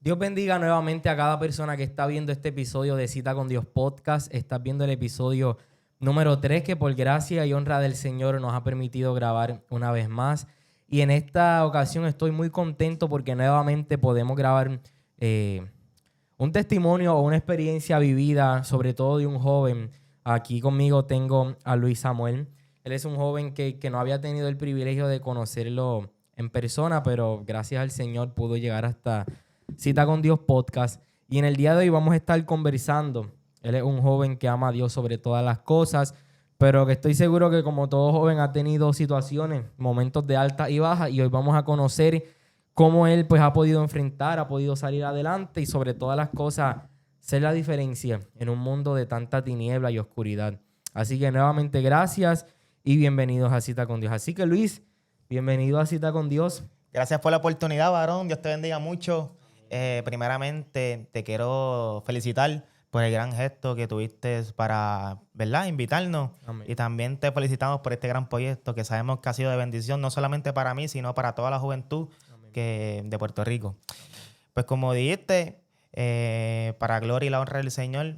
Dios bendiga nuevamente a cada persona que está viendo este episodio de Cita con Dios Podcast. Estás viendo el episodio número 3 que por gracia y honra del Señor nos ha permitido grabar una vez más. Y en esta ocasión estoy muy contento porque nuevamente podemos grabar un testimonio o una experiencia vivida, sobre todo de un joven. Aquí conmigo tengo a Luis Samuel. Él es un joven que no había tenido el privilegio de conocerlo en persona, pero gracias al Señor pudo llegar hasta Cita con Dios Podcast. Y en el día de hoy vamos a estar conversando. Él es un joven que ama a Dios sobre todas las cosas, pero que estoy seguro que como todo joven ha tenido situaciones, momentos de alta y baja, y hoy vamos a conocer cómo él pues ha podido enfrentar, ha podido salir adelante y sobre todas las cosas ser la diferencia en un mundo de tanta tiniebla y oscuridad. Así que nuevamente gracias y bienvenidos a Cita con Dios. Así que Luis, bienvenido a Cita con Dios. Gracias por la oportunidad, varón. Dios te bendiga mucho. Primeramente, te quiero felicitar por el gran gesto que tuviste para, ¿verdad?, invitarnos. Amén. Y también te felicitamos por este gran proyecto que sabemos que ha sido de bendición, no solamente para mí, sino para toda la juventud de Puerto Rico. Pues como dijiste, para gloria y la honra del Señor,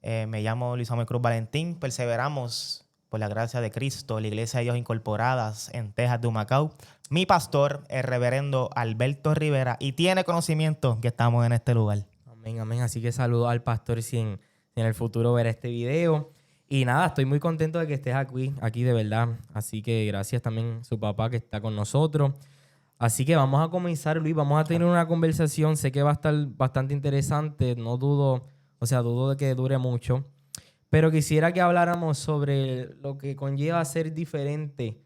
me llamo Luis Samuel Cruz Valentín. Perseveramos por la gracia de Cristo, la Iglesia de Dios Incorporadas en Texas de Humacao. Mi pastor, el reverendo Alberto Rivera, y tiene conocimiento que estamos en este lugar. Amén, amén. Así que saludo al pastor si en el futuro verá este video. Y nada, estoy muy contento de que estés aquí de verdad. Así que gracias también a su papá que está con nosotros. Así que vamos a comenzar, Luis. Vamos a tener una conversación. Sé que va a estar bastante interesante. No dudo, dudo de que dure mucho. Pero quisiera que habláramos sobre lo que conlleva ser diferente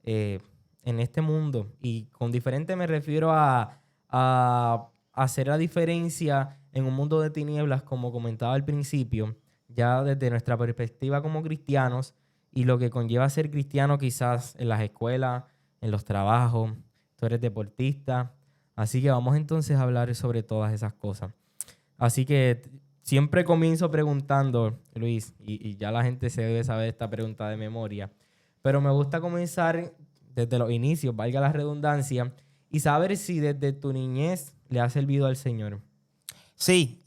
en este mundo. Y con diferente me refiero a hacer la diferencia en un mundo de tinieblas, como comentaba al principio, ya desde nuestra perspectiva como cristianos y lo que conlleva ser cristiano quizás en las escuelas, en los trabajos. Tú eres deportista. Así que vamos entonces a hablar sobre todas esas cosas. Así que siempre comienzo preguntando, Luis, y ya la gente se debe saber esta pregunta de memoria, pero me gusta comenzar desde los inicios, valga la redundancia, y saber si desde tu niñez le has servido al Señor. Sí,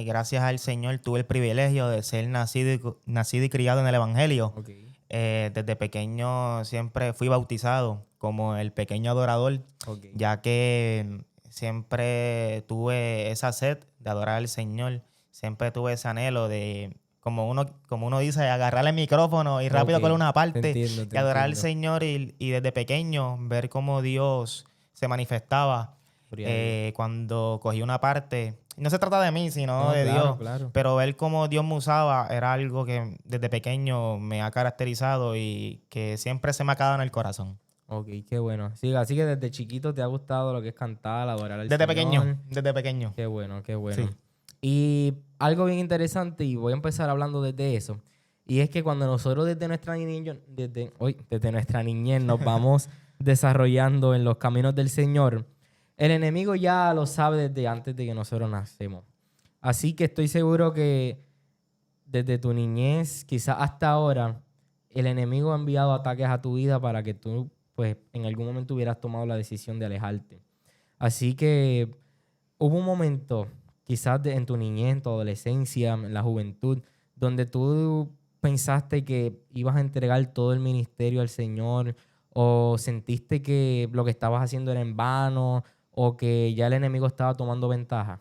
gracias al Señor tuve el privilegio de ser nacido y criado en el Evangelio. Okay. Desde pequeño siempre fui bautizado como el pequeño adorador, Okay. ya que siempre tuve esa sed de adorar al Señor. Siempre tuve ese anhelo de, como uno dice, agarrar el micrófono y rápido con una parte Te entiendo. y adorar al Señor y desde pequeño ver cómo Dios se manifestaba cuando cogí una parte. No se trata de mí, sino de Dios. Claro. Pero ver cómo Dios me usaba era algo que desde pequeño me ha caracterizado y que siempre se me ha quedado en el corazón. Ok, qué bueno. Sí, así que desde chiquito te ha gustado lo que es cantar, adorar al Desde Señor. desde pequeño. Qué bueno, qué bueno. Sí. Y algo bien interesante, y voy a empezar hablando desde eso, y es que cuando nosotros desde nuestra niñez nos vamos desarrollando en los caminos del Señor, el enemigo ya lo sabe desde antes de que nosotros nacemos. Así que estoy seguro que desde tu niñez, quizás hasta ahora, el enemigo ha enviado ataques a tu vida para que tú, pues, en algún momento hubieras tomado la decisión de alejarte. Así que hubo un momento, quizás en tu niñez, en tu adolescencia, en la juventud, donde tú pensaste que ibas a entregar todo el ministerio al Señor, o sentiste que lo que estabas haciendo era en vano, o que ya el enemigo estaba tomando ventaja.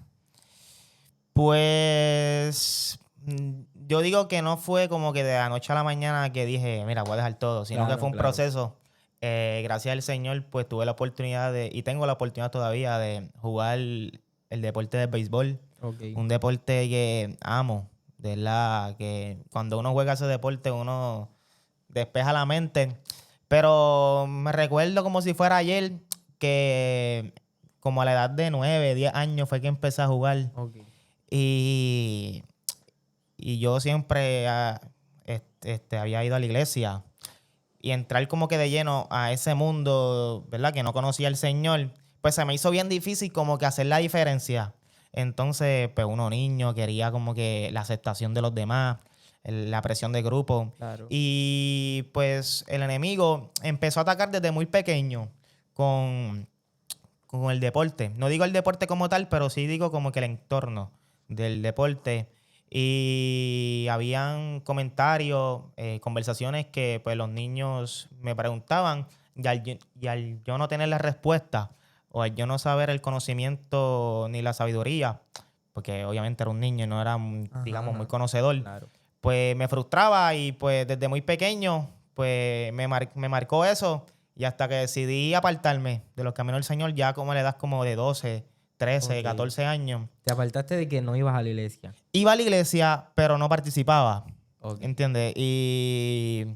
Pues yo digo que no fue como que de la noche a la mañana que dije, mira, voy a dejar todo, sino que fue un proceso. Gracias al Señor, pues tuve la oportunidad y tengo la oportunidad todavía de jugar el deporte del béisbol. Okay. Un deporte que amo, de verdad, que cuando uno juega ese deporte uno despeja la mente. Pero me recuerdo como si fuera ayer que como a la edad de 9, 10 años fue que empecé a jugar. Okay. Y yo siempre había ido a la iglesia y entrar como que de lleno a ese mundo, ¿verdad? Que no conocía al Señor, pues se me hizo bien difícil como que hacer la diferencia. Entonces, pues uno niño quería como que la aceptación de los demás, la presión de grupo. Claro. Y pues el enemigo empezó a atacar desde muy pequeño con con el deporte. No digo el deporte como tal, pero sí digo como que el entorno del deporte. Y habían comentarios, conversaciones que pues los niños me preguntaban y al yo no tener la respuesta o al yo no saber el conocimiento ni la sabiduría, porque obviamente era un niño y no era, digamos, muy conocedor, Claro. pues me frustraba y pues desde muy pequeño pues me marcó eso y hasta que decidí apartarme de los caminos del Señor ya como a la edad como de 12, 13, Ok. 14 años. Te apartaste de que no ibas a la iglesia. Iba a la iglesia, pero no participaba, Ok. ¿entiendes? Y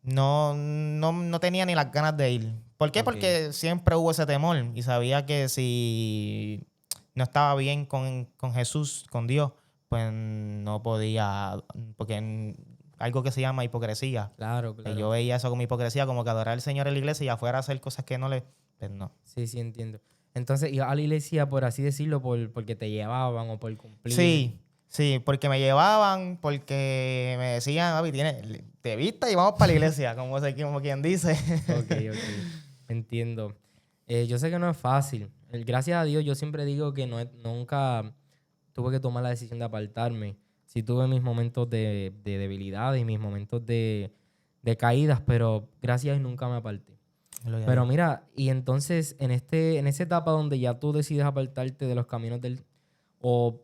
no tenía ni las ganas de ir. ¿Por qué? Ok. Porque siempre hubo ese temor y sabía que si no estaba bien con Jesús, con Dios, pues no podía, porque algo que se llama hipocresía. Claro, Yo claro. veía eso como hipocresía, como que adorar al Señor en la iglesia y afuera hacer cosas que no le... Pues no. Sí, sí, entiendo. Entonces, ibas a la iglesia, por así decirlo, porque te llevaban o por cumplir. Sí, sí, porque me llevaban, porque me decían, papi, te vista y vamos para la iglesia, como quien dice. Ok, ok. Entiendo. Yo sé que no es fácil. Gracias a Dios, yo siempre digo que nunca tuve que tomar la decisión de apartarme. Sí tuve mis momentos de debilidad y mis momentos de caídas, pero gracias a Dios nunca me aparté. Gloria a Pero Dios. mira, y entonces en esa etapa donde ya tú decides apartarte de los caminos o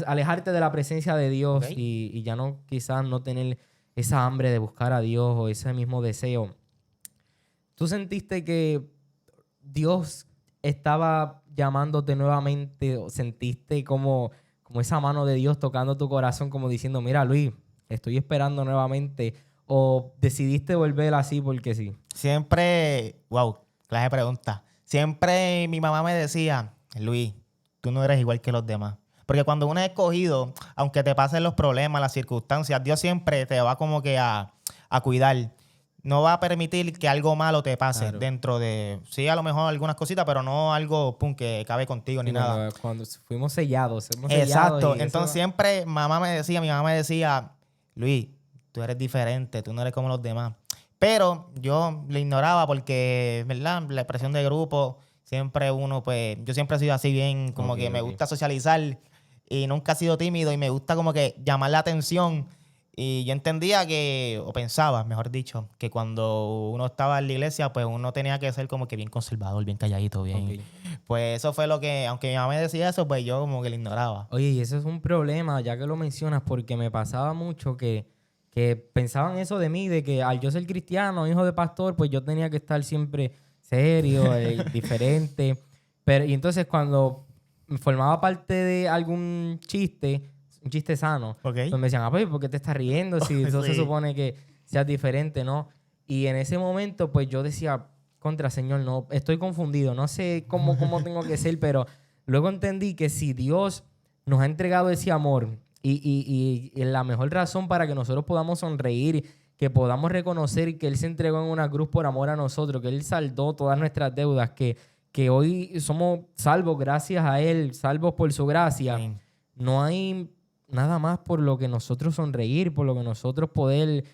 alejarte de la presencia de Ok. Dios y ya no, quizás no tener esa hambre de buscar a Dios o ese mismo deseo, ¿tú sentiste que Dios estaba llamándote nuevamente o sentiste como esa mano de Dios tocando tu corazón como diciendo, mira Luis, estoy esperando nuevamente? ¿O decidiste volver así porque sí? Siempre, wow, clase de pregunta. Siempre mi mamá me decía, Luis, tú no eres igual que los demás. Porque cuando uno es escogido, aunque te pasen los problemas, las circunstancias, Dios siempre te va como que a cuidar. No va a permitir que algo malo te pase Claro. dentro de, sí, a lo mejor algunas cositas, pero no algo pum, que cabe contigo Sí, ni nada. cuando fuimos sellados Exacto. y Entonces eso, siempre mi mamá me decía, Luis, tú eres diferente, tú no eres como los demás. Pero yo lo ignoraba porque, ¿verdad? La presión de grupo, siempre uno, pues, yo siempre he sido así bien, como ok, que me ok. gusta socializar y nunca he sido tímido y me gusta como que llamar la atención. Y yo entendía que, o pensaba, mejor dicho, que cuando uno estaba en la iglesia, pues uno tenía que ser como que bien conservador, bien calladito, bien. Ok. Pues eso fue lo que, aunque mi mamá me decía eso, pues yo como que lo ignoraba. Oye, y eso es un problema, ya que lo mencionas, porque me pasaba mucho que pensaban eso de mí, de que al yo ser cristiano, hijo de pastor, pues yo tenía que estar siempre serio, diferente. Pero, y entonces cuando formaba parte de algún chiste, un chiste sano, Ok. pues me decían, pues, ¿por qué te estás riendo? Si eso se Sí. supone que seas diferente, ¿no? Y en ese momento, pues yo decía, contra Señor, no, estoy confundido, no sé cómo tengo que ser, pero luego entendí que si Dios nos ha entregado ese amor y la mejor razón para que nosotros podamos sonreír, que podamos reconocer que Él se entregó en una cruz por amor a nosotros, que Él saldó todas nuestras deudas, que hoy somos salvos gracias a Él, salvos por su gracia, Amén. no hay nada más por lo que nosotros sonreír, por lo que nosotros poder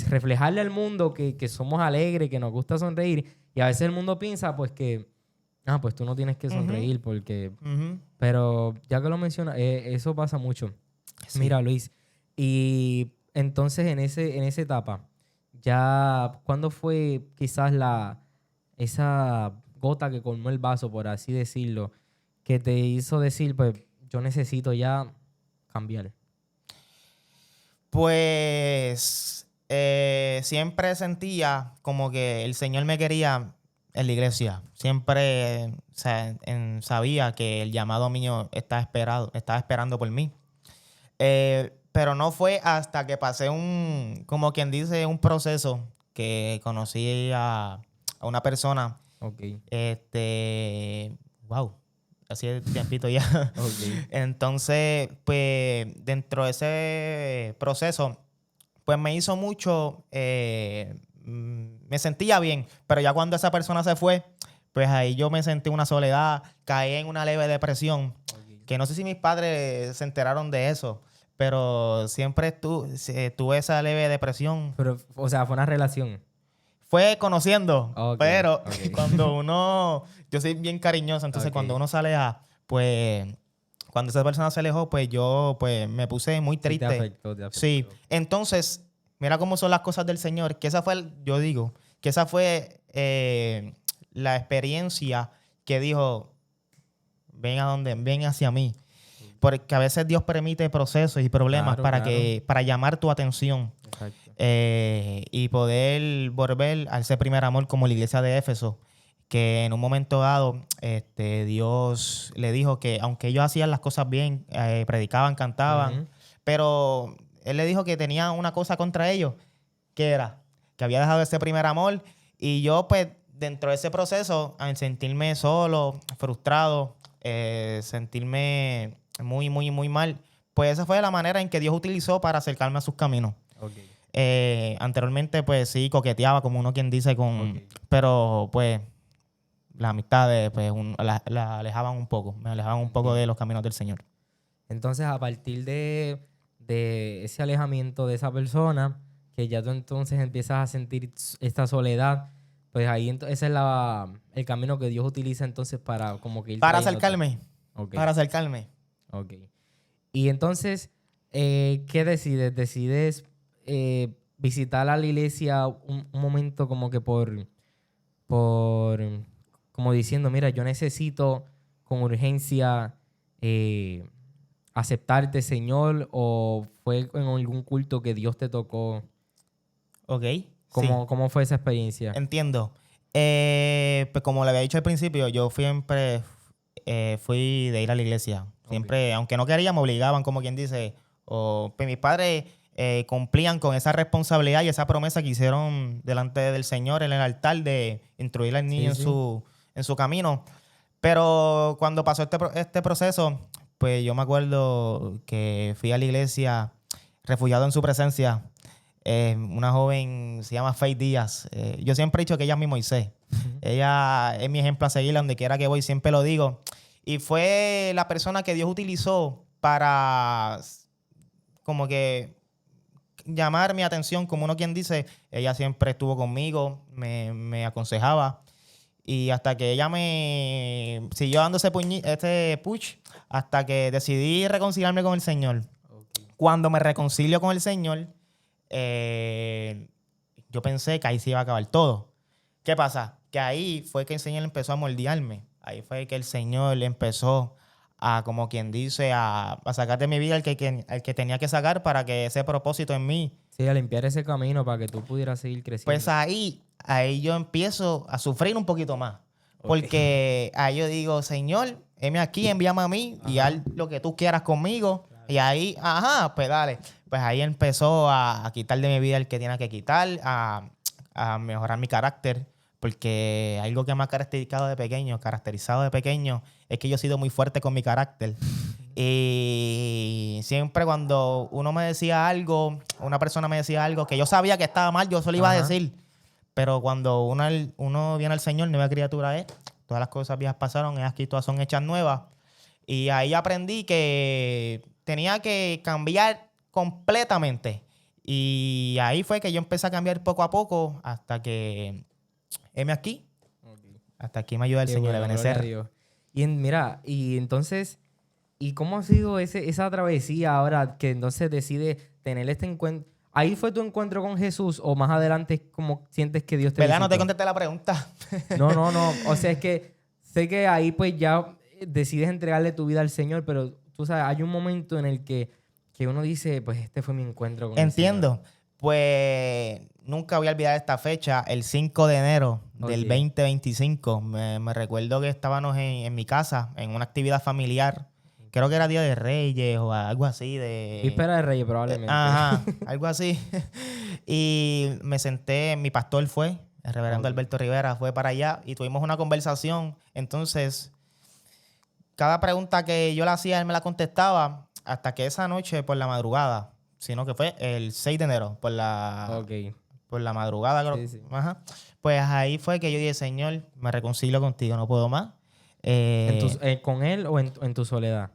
reflejarle al mundo que somos alegres, que nos gusta sonreír. Y a veces el mundo piensa pues que, pues tú no tienes que Ujú, sonreír porque... ujú. Pero ya que lo mencionas, eso pasa mucho. Sí. Mira, Luis, y entonces en esa etapa, ya, ¿cuándo fue quizás esa gota que colmó el vaso, por así decirlo, que te hizo decir, pues, yo necesito ya cambiar? Pues siempre sentía como que el Señor me quería en la iglesia. Siempre sabía que el llamado mío estaba esperando por mí. Pero no fue hasta que pasé como quien dice, un proceso que conocí a una persona. Ok, Wow, así de tiempito ya. ok. Entonces, pues, dentro de ese proceso, pues me hizo mucho, me sentía bien, pero ya cuando esa persona se fue, pues ahí yo me sentí una soledad, caí en una leve depresión, Ok. que no sé si mis padres se enteraron de eso, pero siempre tuve esa leve depresión. Pero, o sea, fue una relación. fue conociendo. Ok, Pero ok. cuando uno... Yo soy bien cariñoso, entonces Ok. cuando uno sale pues... Cuando esa persona se alejó, pues yo pues me puse muy Sí, te triste. afectó, te afectó. Sí, entonces, mira cómo son las cosas del Señor, que esa fue, yo digo, que esa fue la experiencia que dijo, ven hacia mí. Porque a veces Dios permite procesos y problemas Claro, claro. para llamar tu atención Exacto. y poder volver a ese primer amor como la iglesia de Éfeso, que en un momento dado Dios le dijo que aunque ellos hacían las cosas bien, predicaban, cantaban, Ujú. pero Él le dijo que tenía una cosa contra ellos, que era que había dejado ese primer amor. Y yo pues dentro de ese proceso, al sentirme solo, frustrado, sentirme muy, muy, muy mal, pues esa fue la manera en que Dios utilizó para acercarme a sus caminos. Ok. Anteriormente, pues sí, coqueteaba, como uno quien dice, Ok. pero pues las amistades pues, la alejaban un poco, me alejaban un poco de Entiendo. los caminos del Señor. Entonces, a partir de ese alejamiento de esa persona, que ya tú entonces empiezas a sentir esta soledad, pues ahí ese es el camino que Dios utiliza entonces para como que ir Para trayéndote. acercarme, Ok, para acercarme. ok. Y entonces, ¿qué decides? ¿Decides visitar a la iglesia un momento como que por, como diciendo, mira, yo necesito con urgencia eh, aceptarte, Señor, o fue en algún culto que Dios te tocó? ¿Ok? Sí. ¿Cómo fue esa experiencia? Entiendo. Pues como le había dicho al principio, yo siempre fui de ir a la iglesia. Ok. Siempre, aunque no quería, me obligaban, como quien dice. O, pues mis padres cumplían con esa responsabilidad y esa promesa que hicieron delante del Señor en el altar de instruir al niño Sí, sí. en su camino. Pero cuando pasó este proceso, pues yo me acuerdo que fui a la iglesia refugiado en su presencia. Una joven se llama Faith Díaz. Yo siempre he dicho que ella es mi Moisés. Ella es mi ejemplo a seguir donde quiera que voy, siempre lo digo. Y fue la persona que Dios utilizó para como que llamar mi atención, como uno quien dice. Ella siempre estuvo conmigo, me aconsejaba. Y hasta que ella me siguió dando ese push, hasta que decidí reconciliarme con el Señor. Ok. Cuando me reconcilio con el Señor, yo pensé que ahí se iba a acabar todo. ¿Qué pasa? Que ahí fue que el Señor empezó a moldearme. Ahí fue que el Señor empezó a, como quien dice, a sacar de mi vida el que tenía que sacar para que ese propósito en mí. Sí, a limpiar ese camino para que tú pudieras seguir Pues creciendo. ahí yo empiezo a sufrir un poquito más. Ok. Porque ahí yo digo, Señor, heme aquí, envíame a mí y Ajá. haz lo que tú quieras conmigo. Y ahí, ajá, pues dale. Pues ahí empezó a quitar de mi vida el que tenía que quitar, a mejorar mi carácter. Porque algo que me ha caracterizado de pequeño, es que yo he sido muy fuerte con mi carácter. Y siempre cuando uno me decía algo, una persona me decía algo que yo sabía que estaba mal, yo solo iba a Ajá. decir. Pero cuando uno viene al Señor, nueva criatura es. Todas las cosas viejas pasaron, aquí todas son hechas nuevas. Y ahí aprendí que tenía que cambiar completamente. Y ahí fue que yo empecé a cambiar poco a poco hasta que heme aquí. Ok. Hasta aquí me ayuda el Qué Señor a bueno, gloria a vencer. Dios. Y mira, y entonces, ¿y cómo ha sido esa travesía ahora que entonces decide tener este encuentro? ¿Ahí fue tu encuentro con Jesús o más adelante como sientes que Dios te ¿Verdad? No te visitó? contesté la pregunta. No, no, no. O sea, es que sé que ahí pues ya decides entregarle tu vida al Señor, pero tú sabes, hay un momento en el que uno dice, pues este fue mi encuentro con el Señor. Entiendo. Pues nunca voy a olvidar esta fecha, el 5 de enero del Ok. 2025. Me recuerdo que estábamos en mi casa, en una actividad familiar. Creo que era Día de Reyes o algo así Víspera de Reyes probablemente. Ajá, algo así. Y me senté, mi pastor fue, el reverendo Ok. Alberto Rivera, fue para allá y tuvimos una conversación. Entonces, cada pregunta que yo le hacía, él me la contestaba hasta que esa noche por la madrugada, sino que fue el 6 de enero, Ok. por la madrugada, creo. Sí, sí. Ajá. Pues ahí fue que yo dije, Señor, me reconcilio contigo, no puedo más. ¿Con él o en tu soledad?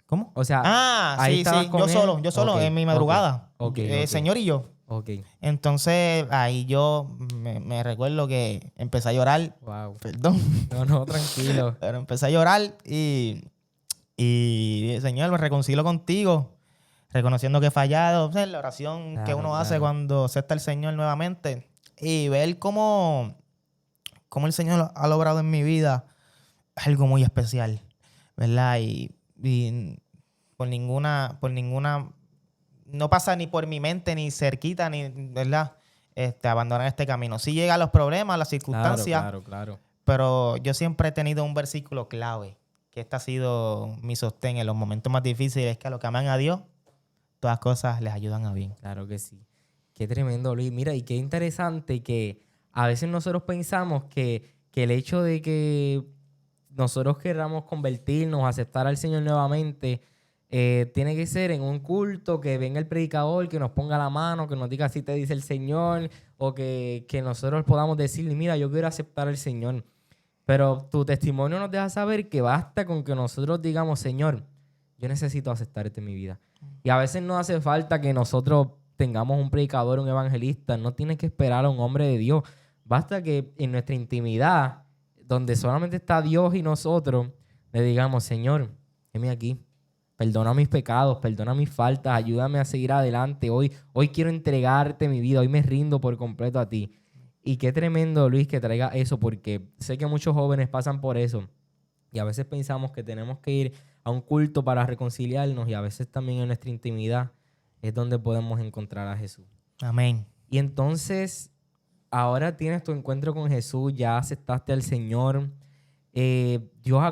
¿Cómo? O sea, Ah, ahí sí, estabas sí, con él. yo Ok, solo, en mi ok, madrugada. ok, ok. Señor y yo. Ok. Entonces, ahí yo me recuerdo que empecé a llorar. Wow. Perdón. No, tranquilo. Pero empecé a llorar y Señor, me reconcilio contigo, reconociendo que he fallado. O sea, la oración que Claro, uno hace claro. cuando acepta al Señor nuevamente y ver cómo el Señor ha logrado en mi vida algo muy especial, ¿verdad? Y por ninguna, no pasa ni por mi mente, ni cerquita, ni, ¿verdad? Abandonar este camino. Sí llegan los problemas, las Claro, circunstancias, claro, claro. pero yo siempre he tenido un versículo clave, que este ha sido mi sostén en los momentos más difíciles, que a los que aman a Dios, todas cosas les ayudan a bien. Claro que sí. Qué tremendo, Luis. Mira, y qué interesante que a veces nosotros pensamos que el hecho de que nosotros queramos convertirnos, aceptar al Señor nuevamente, tiene que ser en un culto, que venga el predicador, que nos ponga la mano, que nos diga así te dice el Señor, o que nosotros podamos decirle, mira, yo quiero aceptar al Señor. Pero tu testimonio nos deja saber que basta con que nosotros digamos, Señor, yo necesito aceptarte en mi vida. Y a veces no hace falta que nosotros tengamos un predicador, un evangelista. No tienes que esperar a un hombre de Dios. Basta que en nuestra intimidad, donde solamente está Dios y nosotros, le digamos, Señor, heme aquí. Perdona mis pecados, perdona mis faltas, ayúdame a seguir adelante. Hoy quiero entregarte mi vida, hoy me rindo por completo a ti. Y qué tremendo, Luis, que traiga eso, porque sé que muchos jóvenes pasan por eso. Y a veces pensamos que tenemos que ir a un culto para reconciliarnos y a veces también en nuestra intimidad es donde podemos encontrar a Jesús. Amén. Y entonces, ahora tienes tu encuentro con Jesús, ya aceptaste al Señor. Dios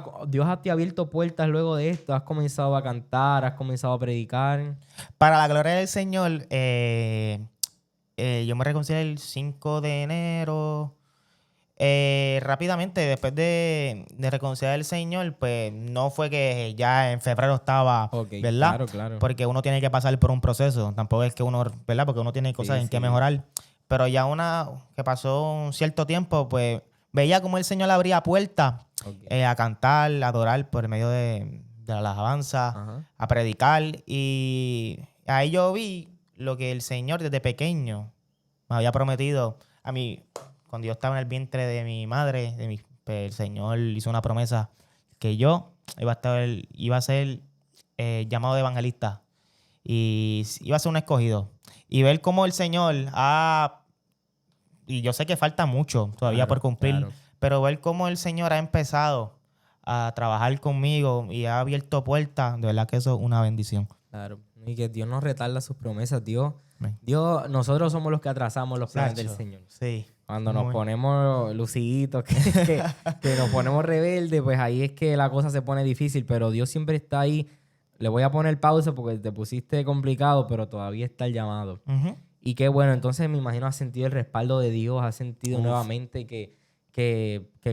te ha abierto puertas luego de esto. Has comenzado a cantar, has comenzado a predicar. Para la gloria del Señor, yo me reconcilié el 5 de enero. Rápidamente, después de reconciliar al Señor, pues no fue que ya en febrero estaba, Ok, ¿verdad? claro, claro. Porque uno tiene que pasar por un proceso. Tampoco es que uno, ¿verdad? Porque uno tiene cosas Sí, en que sí. mejorar. Pero ya que pasó un cierto tiempo, pues veía como el Señor abría puertas Ok. a cantar, a adorar por medio de la alabanza, Ajá. a predicar. Y ahí yo vi lo que el Señor desde pequeño me había prometido a mí. Cuando yo estaba en el vientre de mi madre, pues, el Señor hizo una promesa que yo iba a ser llamado de evangelista y iba a ser un escogido. Y ver cómo el Señor y yo sé que falta mucho todavía por Claro, cumplir, claro. pero ver cómo el Señor ha empezado a trabajar conmigo y ha abierto puertas, de verdad que eso es una bendición. Claro. Y que Dios no retarda sus promesas. Amén. Nosotros somos los que atrasamos los planes del Sacho, Señor. sí. Cuando nos Muy. ponemos luciditos, que nos ponemos rebeldes, pues ahí es que la cosa se pone difícil. Pero Dios siempre está ahí. Le voy a poner pausa porque te pusiste complicado, pero todavía está el llamado. Ujú. Y qué bueno, entonces me imagino has sentido el respaldo de Dios, has sentido Uf. nuevamente que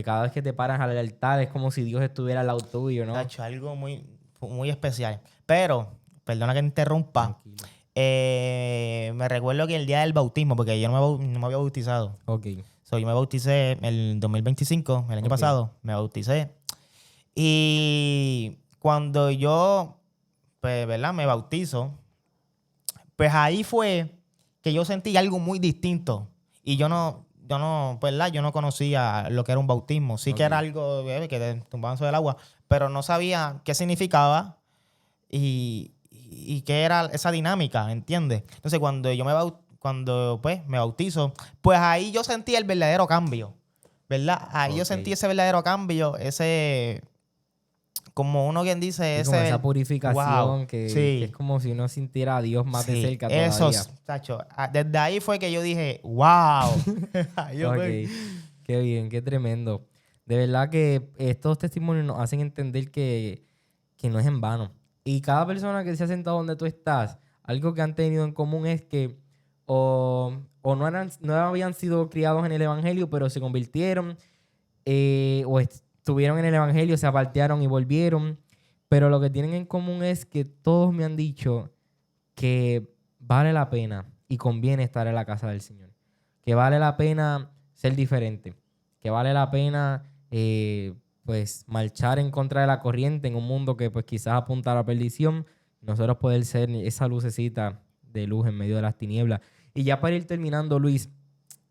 cada vez que te paras al altar es como si Dios estuviera al lado tuyo, ¿no? Sacho, algo muy, muy especial. Pero, perdona que te interrumpa. Tranquilo. Me recuerdo que el día del bautismo, porque yo no me había bautizado. Ok. Yo me bauticé el 2025, el año Ok. pasado, me bauticé. Y cuando yo, pues, ¿verdad? Me bautizo, pues ahí fue que yo sentí algo muy distinto. Y ¿verdad? Yo no conocía lo que era un bautismo. Sí que Ok. era algo que te tumbaban sobre el agua, pero no sabía qué significaba y qué era esa dinámica, ¿entiendes? Entonces, cuando pues, me bautizo, pues ahí yo sentí el verdadero cambio, ¿verdad? Ahí yo Ok. sentí ese verdadero cambio, como uno quien dice, Sí, como esa wow, purificación que es sí, como si uno sintiera a Dios más de sí, cerca todavía. esos, tacho, desde ahí fue que yo dije, wow. Ahí yo fue. Ok, qué bien, qué tremendo. De verdad que estos testimonios nos hacen entender que no es en vano. Y cada persona que se ha sentado donde tú estás, algo que han tenido en común es que o no habían sido criados en el Evangelio, pero se convirtieron, o estuvieron en el Evangelio, se apartearon y volvieron. Pero lo que tienen en común es que todos me han dicho que vale la pena y conviene estar en la casa del Señor. Que vale la pena ser diferente. Que vale la pena pues marchar en contra de la corriente en un mundo que pues quizás apunta a la perdición. Nosotros poder ser esa lucecita de luz en medio de las tinieblas. Y ya para ir terminando, Luis,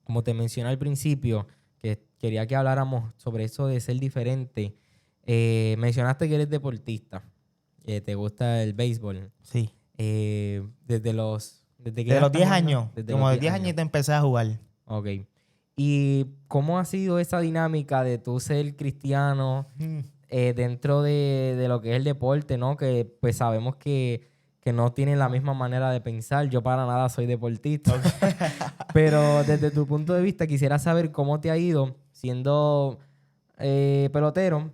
como te mencioné al principio, que quería que habláramos sobre eso de ser diferente. Mencionaste que eres deportista, te gusta el béisbol. Sí. ¿Desde qué De edad los estás 10 jugando? años. Desde Como los de 10 10 años. años te empecé a jugar. Ok. ¿Y cómo ha sido esa dinámica de tú ser cristiano dentro de lo que es el deporte, ¿no? Que pues sabemos que no tienen la misma manera de pensar. Yo para nada soy deportista. Pero desde tu punto de vista quisiera saber cómo te ha ido siendo pelotero,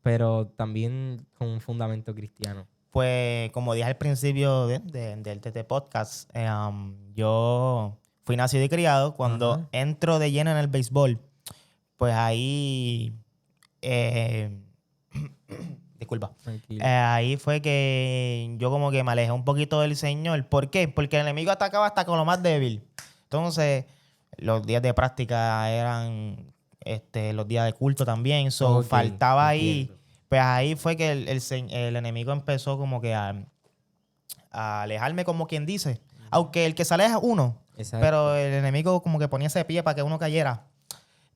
pero también con un fundamento cristiano. Pues como dije al principio del TT Podcast, yo fui nacido y criado. Cuando Ajá. entro de lleno en el béisbol, pues ahí... eh, disculpa. Tranquilo. Ahí fue que yo como que me alejé un poquito del Señor. ¿Por qué? Porque el enemigo atacaba hasta con lo más débil. Entonces, los días de práctica eran los días de culto también. So, Ok, faltaba ahí. entiendo. Pues ahí fue que el enemigo empezó como que a alejarme, como quien dice. Aunque el que sale es uno. Exacto. Pero el enemigo como que ponía ese pie para que uno cayera.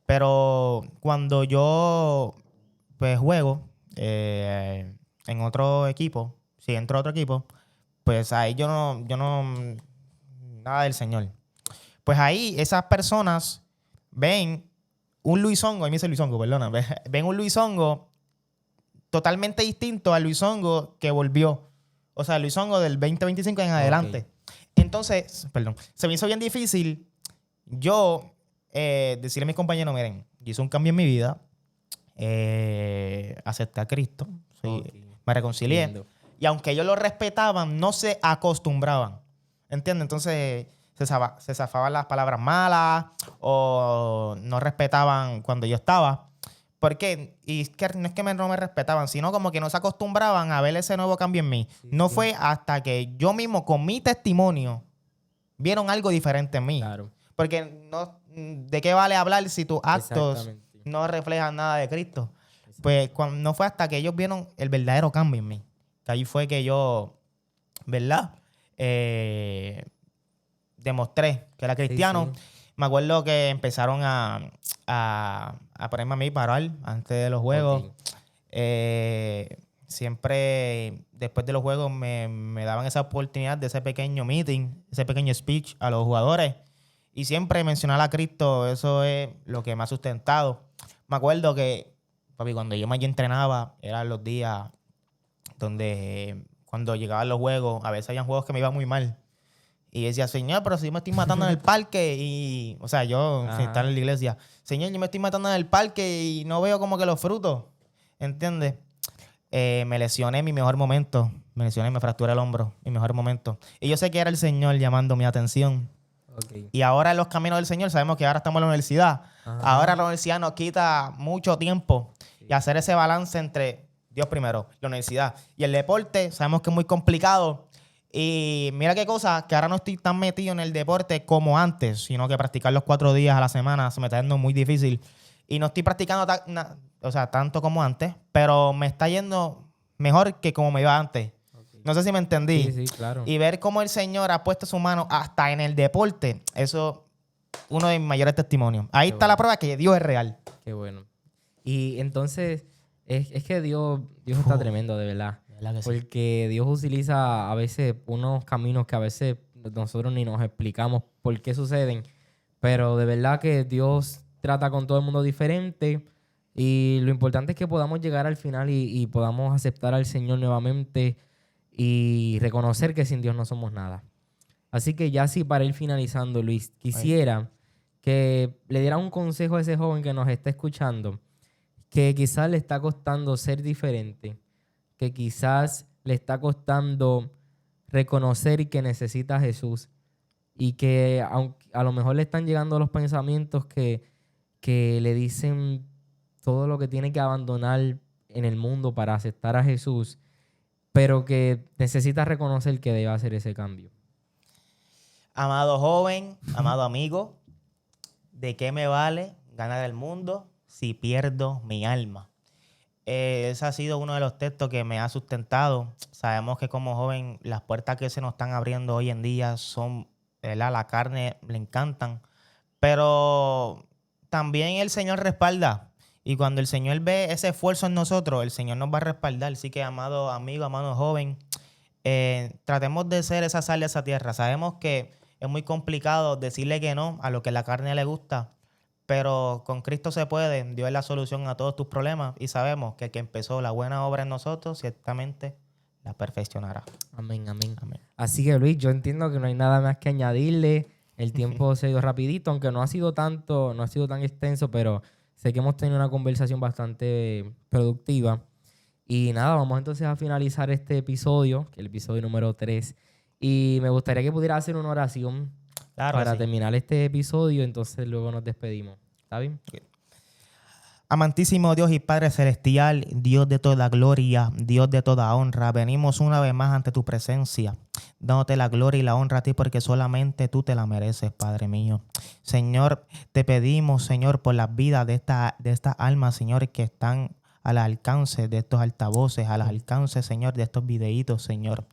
Pero cuando yo pues juego en otro equipo, si entro a otro equipo, pues ahí yo no, nada del Señor. Pues ahí esas personas ven un Luisongo, ahí me dice Luisongo, perdona, ven un Luisongo totalmente distinto al Luisongo que volvió. O sea, el Luisongo del 2025 en adelante. Entonces, perdón, se me hizo bien difícil yo decirle a mis compañeros, miren, yo hice un cambio en mi vida, acepté a Cristo, sí, Ok, me reconcilié. entiendo. Y aunque ellos lo respetaban, no se acostumbraban. ¿Entiendes? Entonces se zafaban las palabras malas o no respetaban cuando yo estaba. ¿Por qué? Y es que no es que no me respetaban, sino como que no se acostumbraban a ver ese nuevo cambio en mí. Sí, No sí. fue hasta que yo mismo, con mi testimonio, vieron algo diferente en mí. Claro. Porque no, ¿de qué vale hablar si tus actos Exactamente. no reflejan nada de Cristo? Exacto. Pues no fue hasta que ellos vieron el verdadero cambio en mí. Que ahí fue que yo, ¿verdad? Demostré que era cristiano. Sí. Me acuerdo que empezaron a ponerme a mí para orar antes de los juegos. Ok. Siempre después de los juegos me daban esa oportunidad de ese pequeño meeting, ese pequeño speech a los jugadores. Y siempre mencionar a Cristo, eso es lo que me ha sustentado. Me acuerdo que, papi, cuando yo más entrenaba, eran los días donde cuando llegaban los juegos, a veces habían juegos que me iban muy mal. Y decía, Señor, pero si yo me estoy matando en el parque y, o sea, yo sin estar en la iglesia, Señor, yo me estoy matando en el parque y no veo como que los frutos, ¿entiendes? Me lesioné en mi mejor momento, me fracturé el hombro, mi mejor momento. Y yo sé que era el Señor llamando mi atención. Ok. Y ahora en los caminos del Señor, sabemos que ahora estamos en la universidad. Ajá. Ahora la universidad nos quita mucho tiempo y hacer ese balance entre Dios primero, la universidad y el deporte, sabemos que es muy complicado. Y mira qué cosa, que ahora no estoy tan metido en el deporte como antes, sino que practicar los 4 días a la semana se me está yendo muy difícil. Y no estoy practicando tanto como antes, pero me está yendo mejor que como me iba antes. Ok. No sé si me entendí. Sí, claro. Y ver cómo el Señor ha puesto su mano hasta en el deporte, eso es uno de mis mayores testimonios. Ahí Qué está la bueno. prueba que Dios es real. Qué bueno. Y entonces, es que Dios está tremendo, de verdad. ¿Verdad que sí? Porque Dios utiliza a veces unos caminos que a veces nosotros ni nos explicamos por qué suceden. Pero de verdad que Dios trata con todo el mundo diferente. Y lo importante es que podamos llegar al final y podamos aceptar al Señor nuevamente y reconocer que sin Dios no somos nada. Así que ya sí, para ir finalizando, Luis, quisiera que le diera un consejo a ese joven que nos está escuchando, que quizás le está costando ser diferente, que quizás le está costando reconocer que necesita a Jesús y que a lo mejor le están llegando los pensamientos que le dicen todo lo que tiene que abandonar en el mundo para aceptar a Jesús, pero que necesita reconocer que debe hacer ese cambio. Amado joven, amado amigo, ¿de qué me vale ganar el mundo si pierdo mi alma? Ese ha sido uno de los textos que me ha sustentado. Sabemos que como joven las puertas que se nos están abriendo hoy en día son ¿verdad? La carne le encantan. Pero también el Señor respalda. Y cuando el Señor ve ese esfuerzo en nosotros, el Señor nos va a respaldar. Así que, amado amigo, amado joven, tratemos de ser esa sal de esa tierra. Sabemos que es muy complicado decirle que no a lo que la carne le gusta, pero con Cristo se puede. Dios es la solución a todos tus problemas y sabemos que el que empezó la buena obra en nosotros, ciertamente la perfeccionará. Amén, amén. Amén. Así que Luis, yo entiendo que no hay nada más que añadirle. El tiempo se ha ido rapidito, aunque no ha sido tanto, no ha sido tan extenso, pero sé que hemos tenido una conversación bastante productiva. Y nada, vamos entonces a finalizar este episodio, que es el episodio número 3. Y me gustaría que pudiera hacer una oración Claro, para sí. terminar este episodio, entonces luego nos despedimos. ¿Está bien? Amantísimo Dios y Padre Celestial, Dios de toda gloria, Dios de toda honra, venimos una vez más ante tu presencia, dándote la gloria y la honra a ti porque solamente tú te la mereces, Padre mío. Señor, te pedimos, Señor, por las vidas de estas almas, Señor, que están al alcance de estos altavoces, al alcance, Señor, de estos videitos, Señor.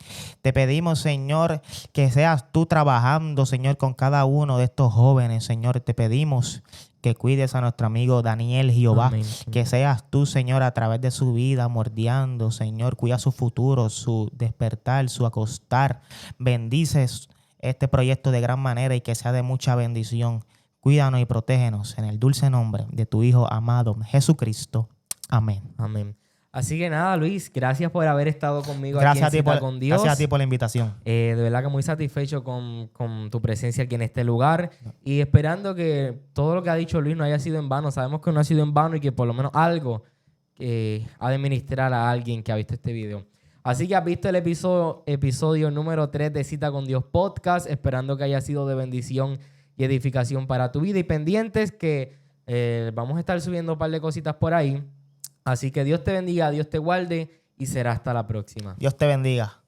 Te pedimos, Señor, que seas tú trabajando, Señor, con cada uno de estos jóvenes, Señor. Te pedimos que cuides a nuestro amigo Daniel Jehová, Amén. que seas tú, Señor, a través de su vida, mordiendo, Señor, cuida su futuro, su despertar, su acostar. Bendices este proyecto de gran manera y que sea de mucha bendición. Cuídanos y protégenos en el dulce nombre de tu Hijo amado, Jesucristo. Amén. Amén. Así que nada, Luis, gracias por haber estado conmigo Gracias a aquí ti en Cita por, con Dios. gracias a ti por la invitación. De verdad que muy satisfecho con tu presencia aquí en este lugar y esperando que todo lo que ha dicho Luis no haya sido en vano. Sabemos que no ha sido en vano y que por lo menos algo ha de ministrar a alguien que ha visto este video. Así que has visto el episodio número 3 de Cita con Dios Podcast, esperando que haya sido de bendición y edificación para tu vida. Y pendientes que vamos a estar subiendo un par de cositas por ahí. Así que Dios te bendiga, Dios te guarde y será hasta la próxima. Dios te bendiga.